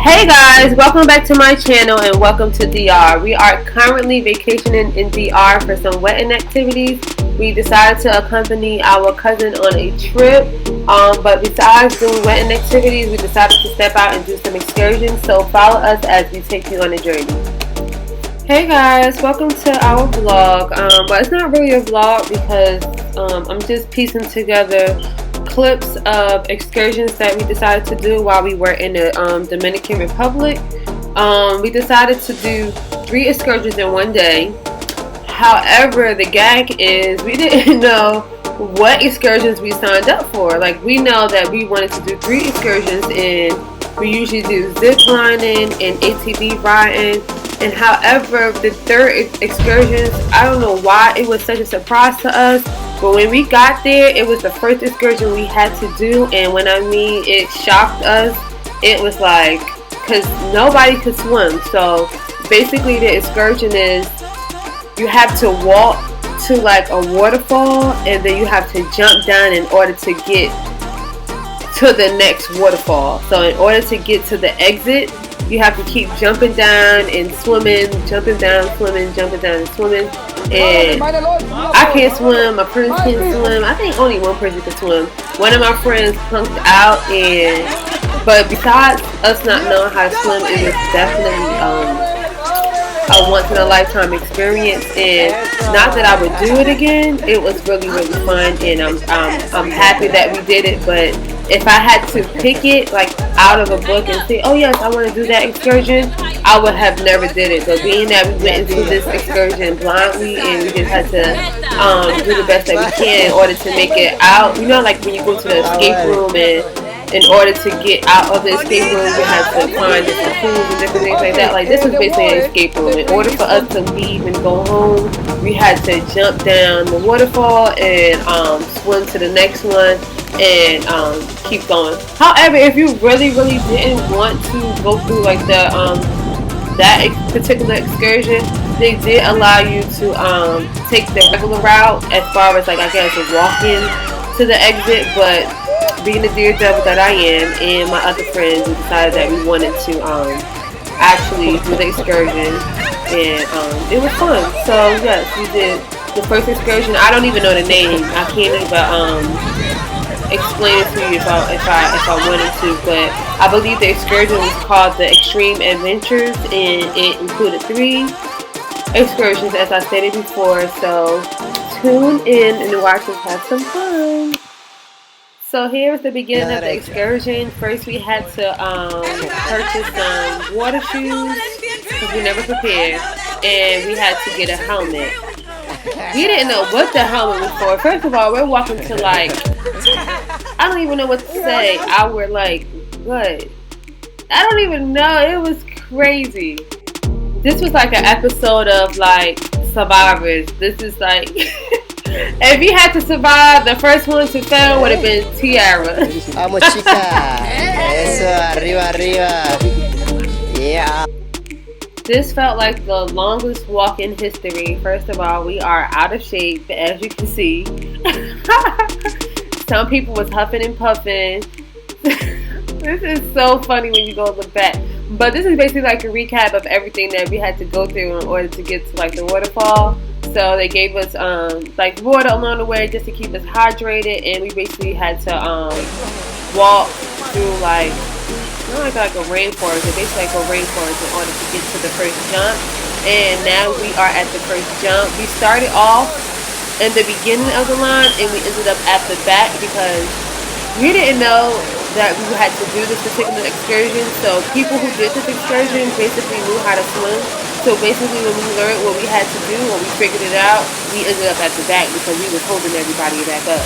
Hey guys, welcome back to my channel and welcome to DR. We are currently vacationing in DR for some wetting activities. We decided to accompany our cousin on a trip, but besides doing wetting activities, we decided to step out and do some excursions. So follow us as we take you on a journey. Hey guys, welcome to our vlog, but it's not really a vlog because I'm just piecing together clips of excursions that we decided to do while we were in the Dominican Republic. We decided to do 3 excursions in one day. However, the gag is we didn't know what excursions we signed up for. Like, we know that we wanted to do 3 excursions, and we usually do ziplining and ATV riding. And however, the 3rd excursion, I don't know why it was such a surprise to us. But when we got there, it was the first excursion we had to do, and when I mean it shocked us, it was like, because nobody could swim. So basically the excursion is you have to walk to like a waterfall, and then you have to jump down in order to get to the next waterfall. So in order to get to the exit, you have to keep jumping down and swimming, jumping down, swimming, jumping down and swimming. And I can't swim, my friends can't swim. I think only one person can swim. One of my friends punked out, but besides us not knowing how to swim, it was definitely a once in a lifetime experience. And not that I would do it again, it was really fun, and I'm happy that we did it. But if I had to pick it like out of a book and say, oh yes, I want to do that excursion, I would have never did it. But being that we went into this excursion blindly, and we just had to do the best that we can in order to make it out. You know, like when you go to the escape room, and in order to get out of the escape room, you have to find different foods and different things like that. Like, this was basically an escape room. In order for us to leave and go home, we had to jump down the waterfall and swim to the next one and keep going. However, if you really didn't want to go through like the that particular excursion, they did allow you to take the regular route as far as like, I guess, walking to the exit. But being the daredevil that I am, and my other friends, we decided that we wanted to actually do the excursion, and it was fun. So yes, we did the first excursion. I don't even know the name. I can't even explain it to you if I wanted to, but I believe the excursion was called the Extreme Adventures, and it included 3 excursions, as I stated before. So tune in and watch us have some fun. So here's the beginning of the excursion. First, we had to purchase some water shoes because we never prepared, and we had to get a helmet. We didn't know what the helmet was for. First of all, we're walking to like, I don't even know what to say. Our like, what? I don't even know. It was crazy. This was like an episode of like Survivors. This is like, if you had to survive, the first one to fail would have been Tiara. Vamos, chica. Eso, arriba. Yeah. This felt like the longest walk in history. First of all, we are out of shape, as you can see. Some people was huffing and puffing. This is so funny when you go look back. But this is basically like a recap of everything that we had to go through in order to get to like the waterfall. So they gave us like water along the way just to keep us hydrated, and we basically had to walk through like, not like a rainforest, but basically like a rainforest in order to get to the first jump. And now we are at the first jump. We started off in the beginning of the line, and we ended up at the back because we didn't know that we had to do this particular excursion. So people who did this excursion basically knew how to swim. So basically when we learned what we had to do, when we figured it out, we ended up at the back because we was holding everybody back up.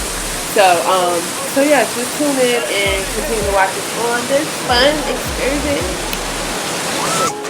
So yeah, just tune in and continue to watch us on this fun excursion.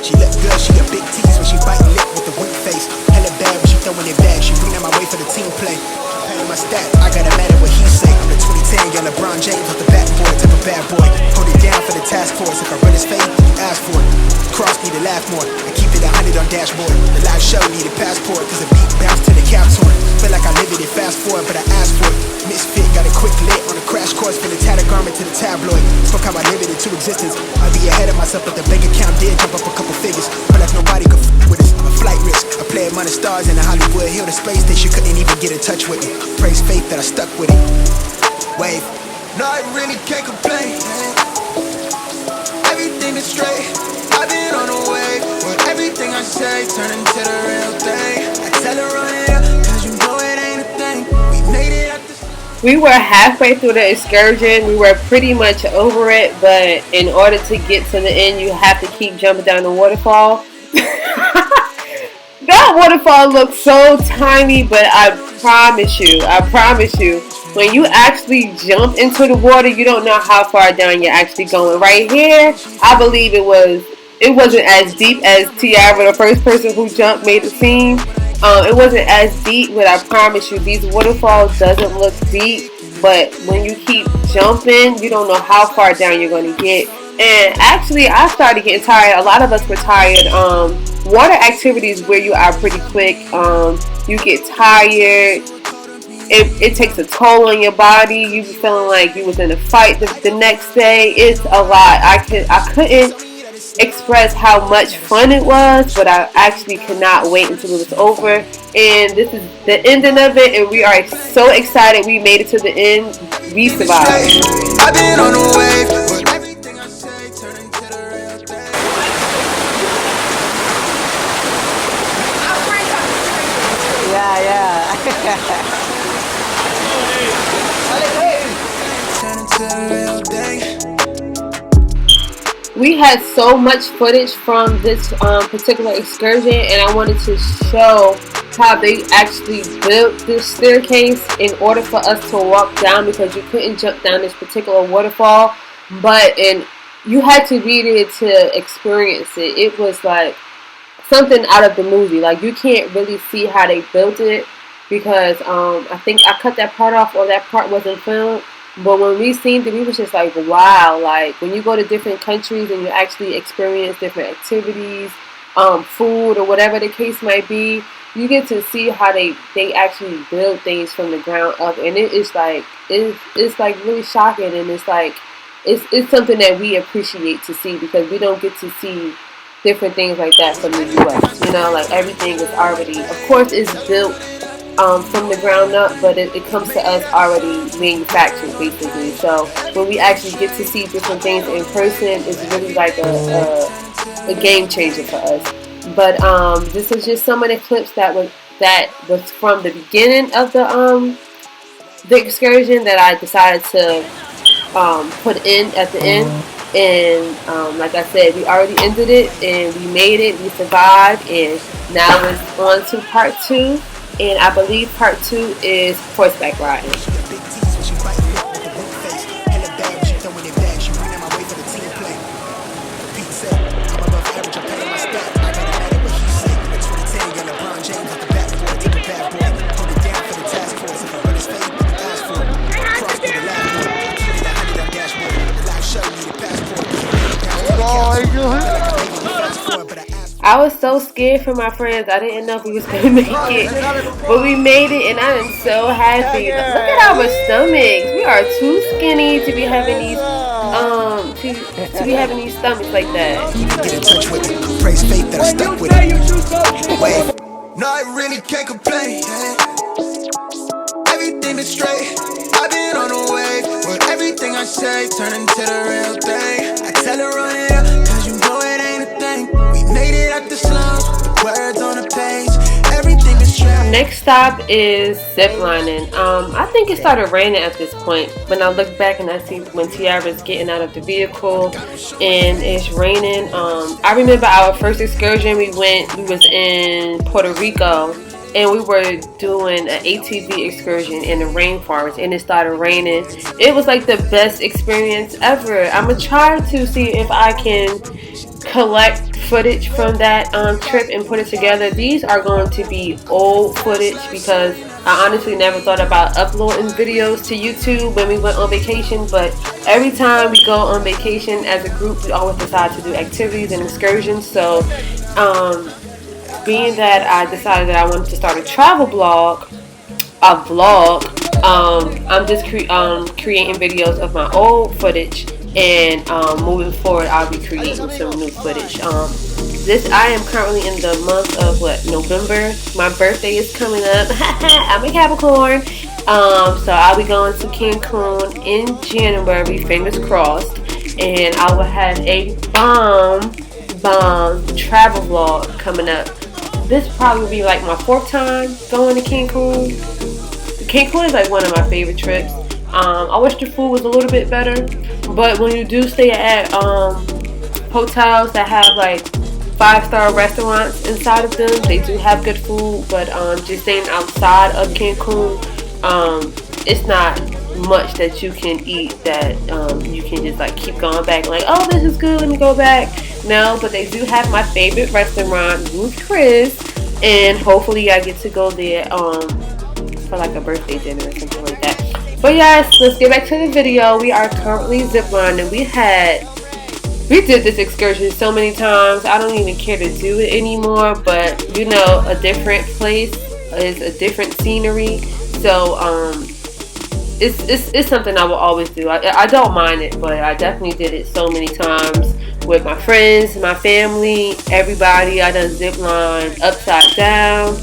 She look good, she got big teeth when she biting lip with the weak face. Hella bad when she throwing it back, she bring out my way for the team play. Comparing my stat, I gotta matter what he say. I'm the 2010 young LeBron James with the bad boy, type of bad boy. Hold it down for the task force. If I run his fate, you ask for it. Cross need to laugh more. I keep it 100 on dashboard. The live show need a passport, cause the beat bounce to the cap torn. Feel like I live it fast forward, but I asked for it. Misfit, got a quick lit on a crash course from the tattered garment to the tabloid. Spoke how I live it into existence. I'll be ahead of myself, but the bank account did jump up a couple figures. But like nobody could with us, I'm a flight risk. I play among the stars in the Hollywood Hill, the space station couldn't even get in touch with me. Praise faith that I stuck with it. Wave. No, I really can't complain. Everything is straight. I've been on the way. With everything I say, turn into the real thing. I tell her run it up, cause you know it ain't a thing. We made it at the We were halfway through the excursion. We were pretty much over it, but in order to get to the end, you have to keep jumping down the waterfall. That waterfall looks so tiny, but I promise you, when you actually jump into the water, you don't know how far down you're actually going. Right here, I believe it wasn't as deep as Tiara, the first person who jumped, made it seem. It wasn't as deep, but I promise you, these waterfalls doesn't look deep. But when you keep jumping, you don't know how far down you're going to get. And actually, I started getting tired. A lot of us were tired. Water activities where you are pretty quick. You get tired. It takes a toll on your body. You be feeling like you was in a fight the next day. It's a lot. I couldn't express how much fun it was, but I actually cannot wait until it was over. And this is the ending of it, and we are so excited we made it to the end. We survived. I've been on the wave. With everything I say, turn into the real thing. Yeah. Turn into the real thing. We had so much footage from this particular excursion, and I wanted to show how they actually built this staircase in order for us to walk down, because you couldn't jump down this particular waterfall, and you had to be there to experience it. It was like something out of the movie. Like, you can't really see how they built it, because I think I cut that part off, or that part wasn't filmed. But when we seen it, we was just like, wow. Like, when you go to different countries and you actually experience different activities, food, or whatever the case might be, you get to see how they actually build things from the ground up. And it is like, it's like really shocking. And it's like, it's something that we appreciate to see, because we don't get to see different things like that from the U.S. You know, like, everything is already, of course, it's built from the ground up, but it comes to us already manufactured, basically. So when we actually get to see different things in person, it's really like a game changer for us. But this is just some of the clips that was from the beginning of the excursion that I decided to put in at the end. And like I said, we already ended it, and we made it, we survived, and now it's on to part 2. And I believe part 2 is horseback riding. I was so scared for my friends. I didn't know if we was going to make it. But we made it, and I am so happy. Look at our stomachs. We are too skinny to be having these to be having these stomachs like that. Get in touch with it. Praise faith that I stuck with it. Wait. No, I really can't complain. Everything is straight. I've been on the wave. With everything I say, turn into the real thing. I tell her run it up, cause you know it ain't a thing. We made it out the slums, the words on the page. Everything is straight. Next stop is ziplining. I think it started raining at this point. When I look back and I see when Tiara's getting out of the vehicle and it's raining. I remember our first excursion we was in Puerto Rico, and we were doing an ATV excursion in the rainforest, and it started raining. It was like the best experience ever. I'm gonna try to see if I can collect footage from that trip and put it together. These are going to be old footage because I honestly never thought about uploading videos to YouTube when we went on vacation, but every time we go on vacation as a group, we always decide to do activities and excursions. So being that I decided that I wanted to start a travel vlog, I'm just creating videos of my old footage, and moving forward I'll be creating some new footage. I am currently in the month of November. My birthday is coming up. I'm a Capricorn. So I'll be going to Cancun in January, fingers crossed, and I will have a bomb travel vlog coming up. This probably will be like my 4th time going to Cancun. Cancun is like one of my favorite trips. I wish the food was a little bit better, but when you do stay at hotels that have like 5-star restaurants inside of them, they do have good food. But just staying outside of Cancun, it's not much that you can eat that you can just like keep going back like, oh, this is good, let me go back. No, but they do have my favorite restaurant, Ruth Chris, and hopefully I get to go there for like a birthday dinner or something like that. But yes, let's get back to the video. We are currently ziplining. We did this excursion so many times, I don't even care to do it anymore. But you know, a different place is a different scenery, so it's something I will always do. I don't mind it, but I definitely did it so many times with my friends, my family, everybody. I done zipline upside down,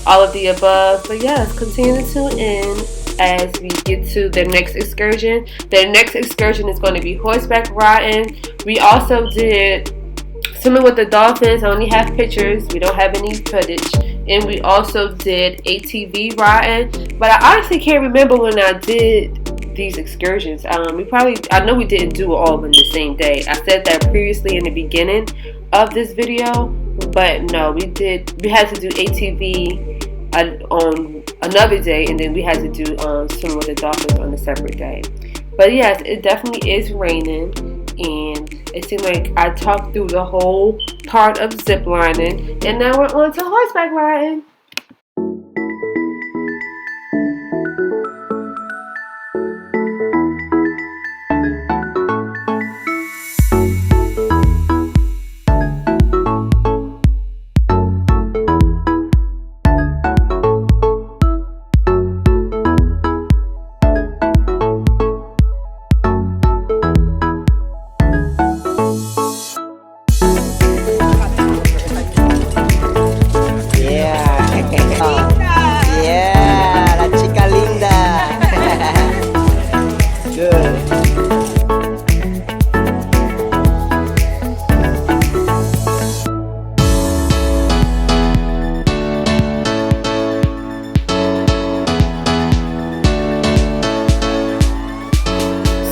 all of the above. But yes, continue to tune in as we get to the next excursion. The next excursion is going to be horseback riding. We also did swimming with the dolphins. I only have pictures, we don't have any footage. And we also did ATV riding, but I honestly can't remember when I did these excursions. I know we didn't do it all in the same day. I said that previously in the beginning of this video, but no, we had to do ATV on another day, and then we had to do swimming with the dolphins on a separate day. But yes, it definitely is raining, and it seemed like I talked through the whole part of ziplining, and now we're on to horseback riding.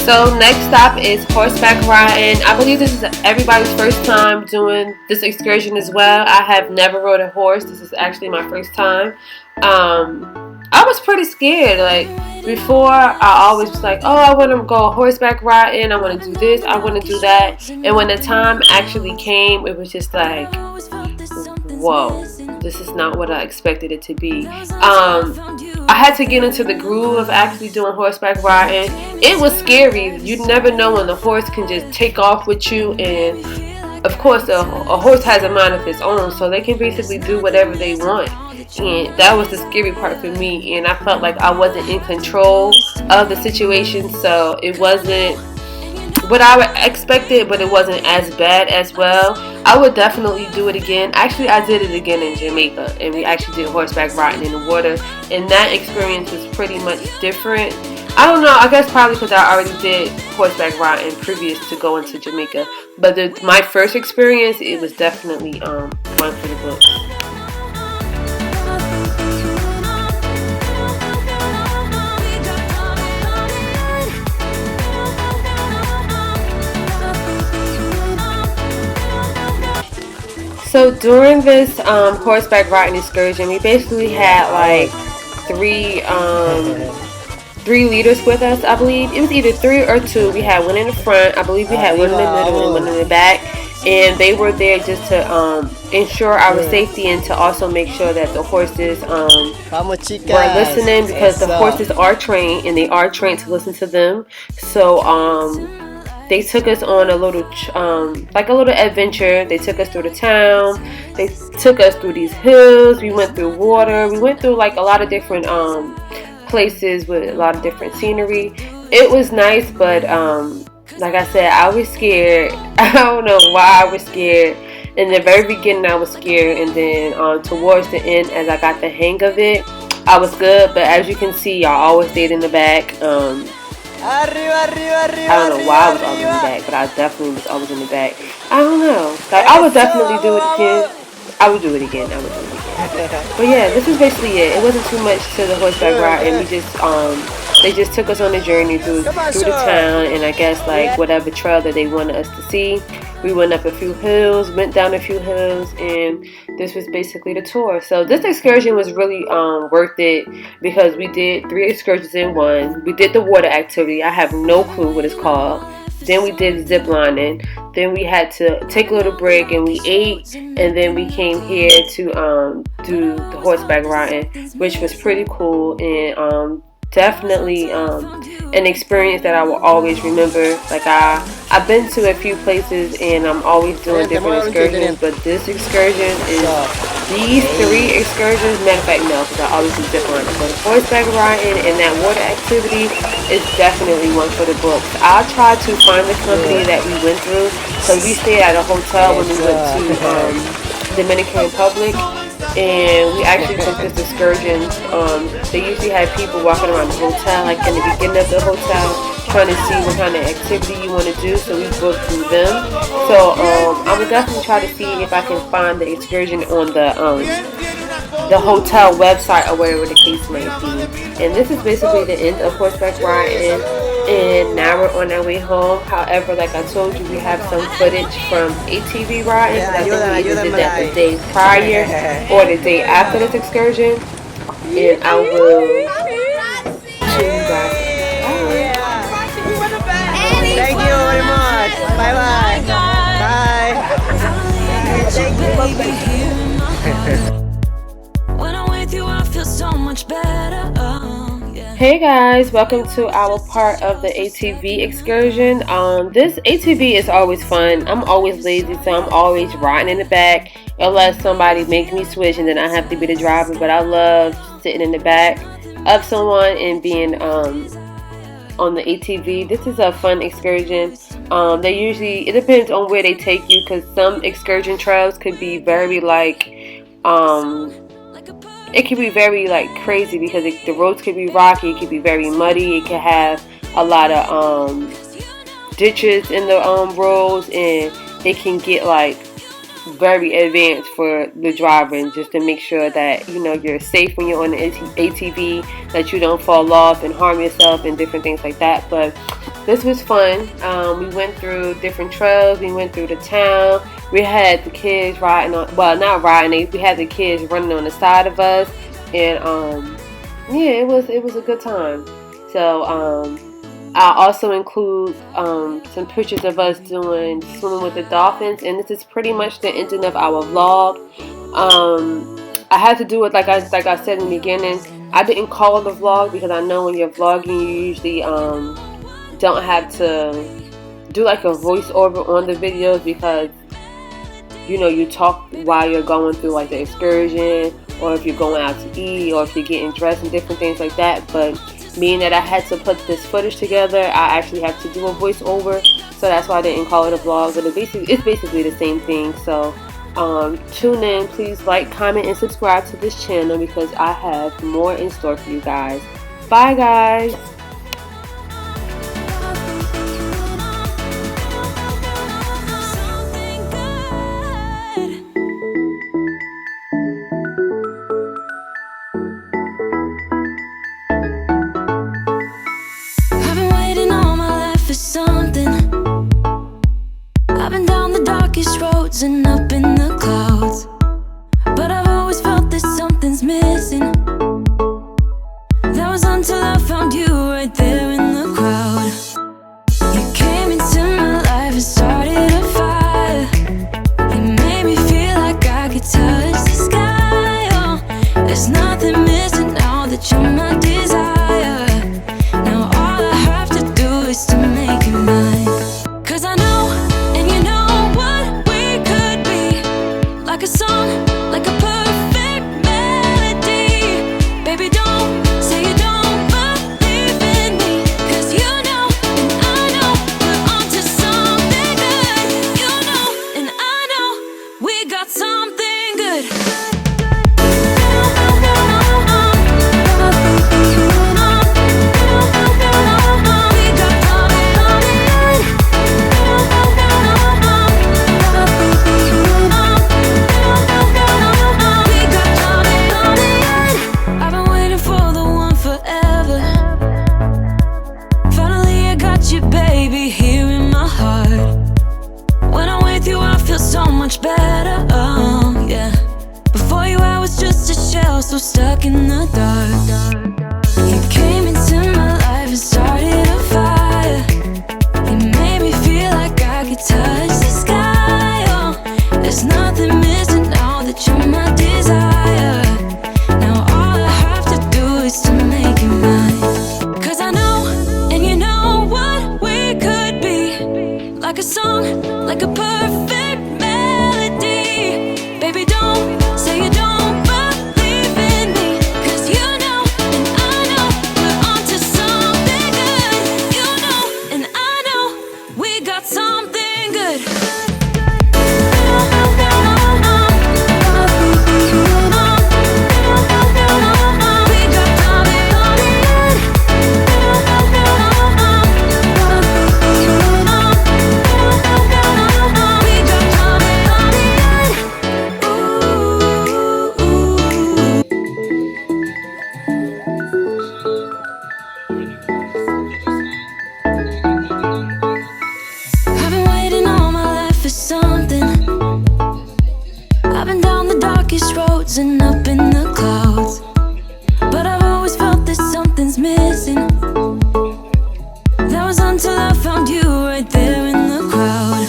So next stop is horseback riding. I believe this is everybody's first time doing this excursion as well. I have never rode a horse. This is actually my first time. I was pretty scared. Like before, I always was like, oh, I want to go horseback riding. I want to do this. I want to do that. And when the time actually came, it was just like, whoa, this is not what I expected it to be. I had to get into the groove of actually doing horseback riding. It was scary. You never know when the horse can just take off with you, and of course a horse has a mind of its own, so they can basically do whatever they want. And that was the scary part for me, and I felt like I wasn't in control of the situation, so it wasn't what I expected, but it wasn't as bad as well. I would definitely do it again. Actually, I did it again in Jamaica, and we actually did horseback riding in the water, and that experience was pretty much different. I don't know, I guess probably because I already did horseback riding previous to going to Jamaica, but my first experience, it was definitely one for the books. So during this horseback riding excursion, we basically had like three leaders with us. I believe it was either 3 or 2. We had one in the front, I believe we had one in the middle and one in the back. and they were there just to ensure our safety and to also make sure that the horses Vamos, chicas. were listening, because the Eso. horses are trained and they are trained to listen to them. So they took us on a little like a little adventure. They took us through the town. They took us through these hills. We went through water. We went through like a lot of different places with a lot of different scenery. It was nice, but like I said, I was scared. I don't know why I was scared. In the very beginning, I was scared, and then towards the end, as I got the hang of it, I was good. But as you can see, y'all always stayed in the back. Arriba, arriba, arriba. I don't know why I was always in the back, but I definitely was always in the back. I don't know. Like, I would definitely do it again. I would do it again. But yeah, this is basically it. It wasn't too much to the horseback ride, and we just they just took us on a journey through the town, and I guess like whatever trail that they wanted us to see. We went up a few hills, went down a few hills, and this was basically the tour. So this excursion was really worth it, because we did 3 excursions in one. We did the water activity. I have no clue what it's called. Then we did ziplining. Then we had to take a little break and we ate, and then we came here to do the horseback riding, which was pretty cool, and definitely an experience that I will always remember. Like I've been to a few places and I'm always doing different excursions, but this excursion is these 3 excursions. Matter of fact, no, because I always do zipline. But horseback riding and that water activity is definitely one for the books. I'll try to find the company that we went through, because we stayed at a hotel when we went to Dominican Republic. And we actually took this excursion. They usually have people walking around the hotel, like in the beginning of the hotel, trying to see what kind of activity you want to do. So we booked through them. So I would definitely try to see if I can find the excursion on the hotel website or wherever the case may be. And this is basically the end of horseback riding. And now we're on our way home. However, like I told you, we have some footage from ATV riding. I think we either did that the day prior or the day after this excursion. And I will show you guys. Thank you very much. Bye bye. Bye. When I'm with you, I feel so much better. Hey guys, welcome to our part of the ATV excursion. This ATV is always fun. I'm always lazy, so I'm always riding in the back unless somebody makes me switch and then I have to be the driver. But I love sitting in the back of someone and being on the ATV. This is a fun excursion. It depends on where they take you, because some excursion trails could be very like it can be very like crazy, because the roads could be rocky, it could be very muddy, it can have a lot of ditches in the roads, and it can get like very advanced for the driver, and just to make sure that you're safe when you're on the ATV, that you don't fall off and harm yourself and different things like that. But this was fun. We went through different trails. We went through the town. We had the kids riding on, well, not riding. We had the kids running on the side of us, and yeah, it was a good time. So I'll also include some pictures of us doing swimming with the dolphins, and this is pretty much the ending of our vlog. I had to do it like I said in the beginning. I didn't call it a vlog, because I know when you're vlogging, you usually don't have to do like a voiceover on the videos, because you talk while you're going through like the excursion, or if you're going out to eat, or if you're getting dressed and different things like that. But being that I had to put this footage together, I actually have to do a voiceover, so that's why I didn't call it a vlog. But it's basically the same thing. So tune in, please like, comment, and subscribe to this channel, because I have more in store for you guys. Bye guys. And up in the clouds, but I've always felt that something's missing. That was until I found you right there in the crowd. You came into my life and started a fire. stuck in the dark. You came into my life and started a fire. You made me feel like I could touch the sky. Oh, there's nothing missing now that you're my desire. Now all I have to do is to make you mine. 'Cause I know, and you know what we could be. Like a song, like a perfect melody. Baby, don't say you don't believe in me. 'Cause you know, and I know, we're onto something good. You know, and I know, we got something good. I've been waiting all my life for something. I've been down the darkest roads and up in the clouds, but I've always felt that something's missing. That was until I found you right there in the crowd.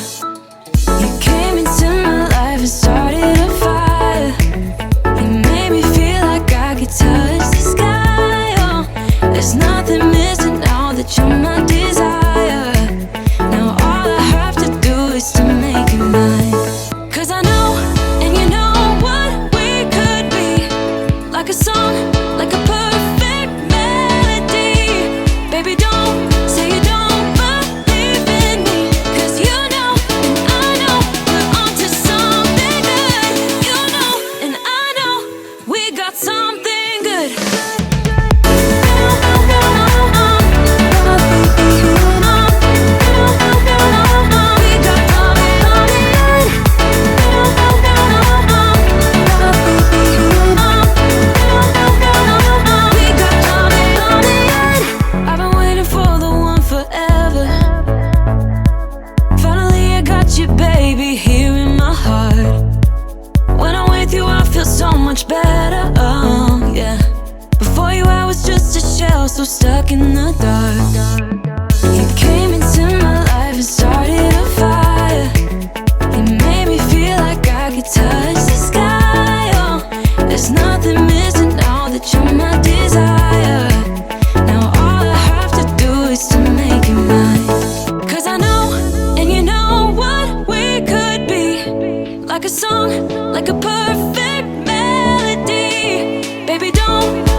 You came into my life and started a fire. You made me feel like I could touch the sky. Oh, there's nothing missing now that you're my desire. Now all I have to do is to make you mine. 'Cause I know, and you know what we could be. Like a song, like a perfect melody. Baby, don't say you don't believe in me. 'Cause you know, and I know, we're onto something good. You know, and I know, we got something good. I've been waiting for the one forever. Finally I got you, baby, here in my heart. When I'm with you I feel so much better, oh yeah. Before you I was just a shell, so stuck in the dark. You came into my life and started a fire. You made me feel like I could touch the sky. Oh, there's nothing missing now that you're my desire. Now all I have to do is to make you mine. 'Cause I know, and you know what we could be. Like a song, like a perfect melody. Baby, don't